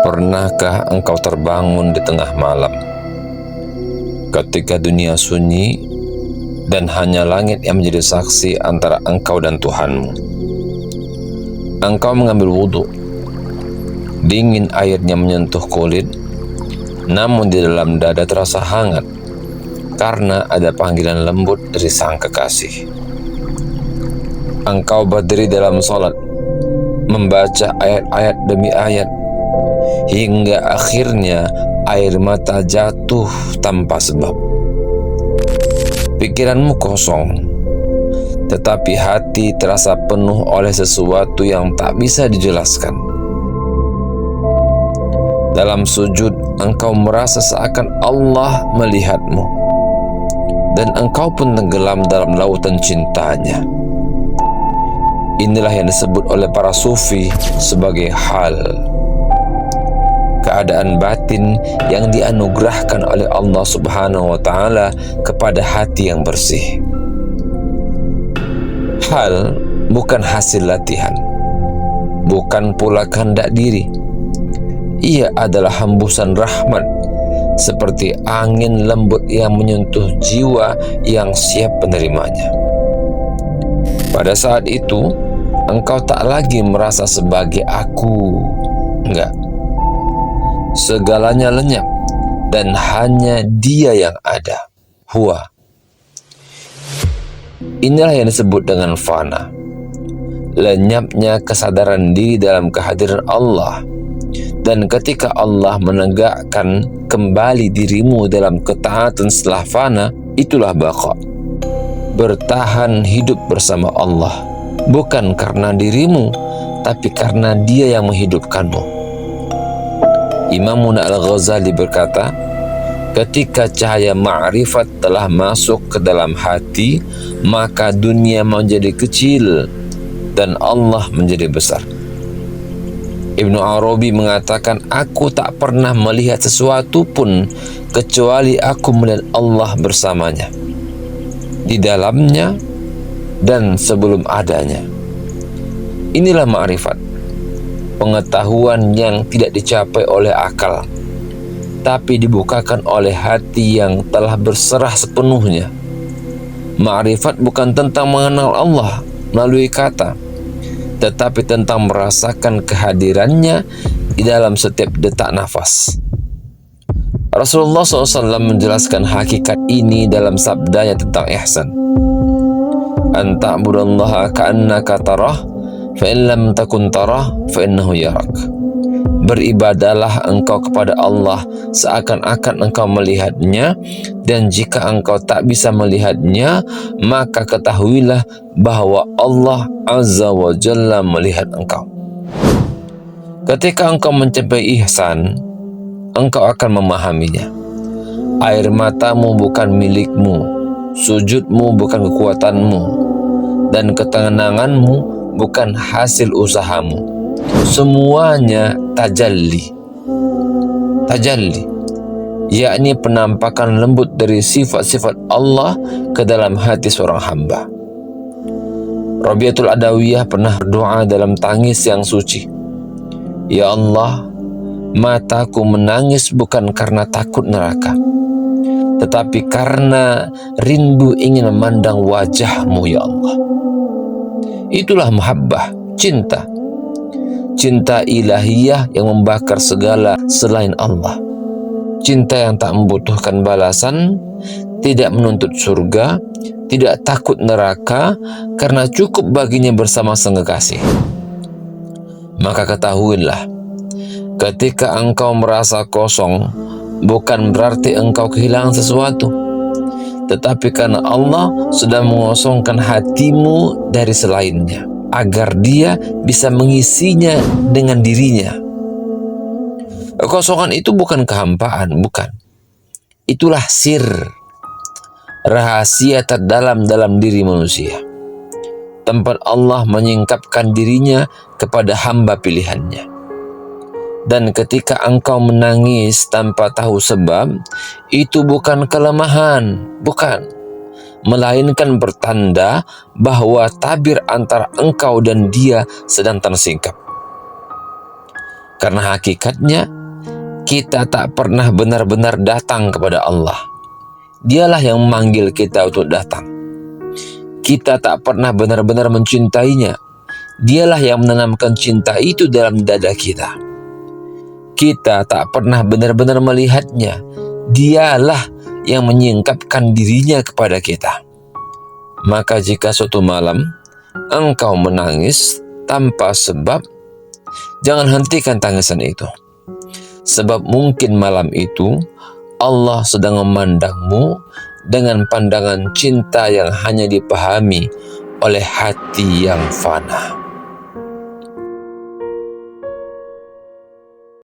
Pernahkah engkau terbangun di tengah malam, ketika dunia sunyi dan hanya langit yang menjadi saksi antara engkau dan Tuhanmu? Engkau mengambil wudhu, dingin airnya menyentuh kulit, namun di dalam dada terasa hangat karena ada panggilan lembut dari sang kekasih. Engkau berdiri dalam salat, membaca ayat-ayat demi ayat, hingga akhirnya air mata jatuh tanpa sebab. Pikiranmu kosong, tetapi hati terasa penuh oleh sesuatu yang tak bisa dijelaskan. Dalam sujud, engkau merasa seakan Allah melihatmu, dan engkau pun tenggelam dalam lautan cintanya. Inilah yang disebut oleh para sufi sebagai hal, keadaan batin yang dianugerahkan oleh Allah Subhanahu wa Ta'ala kepada hati yang bersih. Hal bukan hasil latihan, bukan pula kehendak diri. Ia adalah hembusan rahmat, seperti angin lembut yang menyentuh jiwa yang siap menerimanya. Pada saat itu, engkau tak lagi merasa sebagai aku. Enggak. Segalanya lenyap dan hanya Dia yang ada, Huwa. Inilah yang disebut dengan fana, lenyapnya kesadaran diri dalam kehadiran Allah. Dan ketika Allah menegakkan kembali dirimu dalam ketaatan setelah fana, itulah baqa, bertahan hidup bersama Allah, bukan karena dirimu, tapi karena Dia yang menghidupkanmu. Imam Al-Ghazali berkata, ketika cahaya ma'rifat telah masuk ke dalam hati, maka dunia menjadi kecil dan Allah menjadi besar. Ibnu Arabi mengatakan, aku tak pernah melihat sesuatu pun kecuali aku melihat Allah bersamanya, di dalamnya dan sebelum adanya. Inilah ma'rifat, pengetahuan yang tidak dicapai oleh akal, tapi dibukakan oleh hati yang telah berserah sepenuhnya. Ma'rifat bukan tentang mengenal Allah melalui kata, tetapi tentang merasakan kehadirannya di dalam setiap detak nafas. Rasulullah SAW menjelaskan hakikat ini dalam sabdanya tentang ihsan. An ta'budallaha ka'annaka tarah, fa in lam takun tarah, fa innahu yarak. Beribadalah engkau kepada Allah seakan-akan engkau melihatnya, dan jika engkau tak bisa melihatnya, maka ketahuilah bahwa Allah Azza wa Jalla melihat engkau. Ketika engkau mencapai ihsan, engkau akan memahaminya. Air matamu bukan milikmu, sujudmu bukan kekuatanmu, dan ketenanganmu bukan hasil usahamu. Semuanya tajalli, yakni penampakan lembut dari sifat-sifat Allah ke dalam hati seorang hamba. Rabi'atul Adawiyah pernah berdoa dalam tangis yang suci, ya Allah, mataku menangis bukan karena takut neraka, tetapi karena rindu ingin memandang wajah-Mu, ya Allah. Itulah muhabbah, cinta ilahiyah yang membakar segala selain Allah. Cinta yang tak membutuhkan balasan, tidak menuntut surga, tidak takut neraka, karena cukup baginya bersama sang kekasih. Maka ketahuilah, ketika engkau merasa kosong, bukan berarti engkau kehilangan sesuatu, tetapi karena Allah sudah mengosongkan hatimu dari selainnya, agar Dia bisa mengisinya dengan dirinya. Kekosongan itu bukan kehampaan, bukan. Itulah sir, rahasia terdalam dalam diri manusia, tempat Allah menyingkapkan dirinya kepada hamba pilihannya. Dan ketika engkau menangis tanpa tahu sebab, itu bukan kelemahan, bukan, melainkan bertanda bahwa tabir antara engkau dan Dia sedang tersingkap. Karena hakikatnya kita tak pernah benar-benar datang kepada Allah. Dialah yang memanggil kita untuk datang. Kita tak pernah benar-benar mencintainya. Dialah yang menanamkan cinta itu dalam dada kita. Kita tak pernah benar-benar melihatnya. Dialah yang menyingkapkan dirinya kepada kita. Maka jika suatu malam engkau menangis tanpa sebab, jangan hentikan tangisan itu. Sebab mungkin malam itu Allah sedang memandangmu dengan pandangan cinta yang hanya dipahami oleh hati yang fana.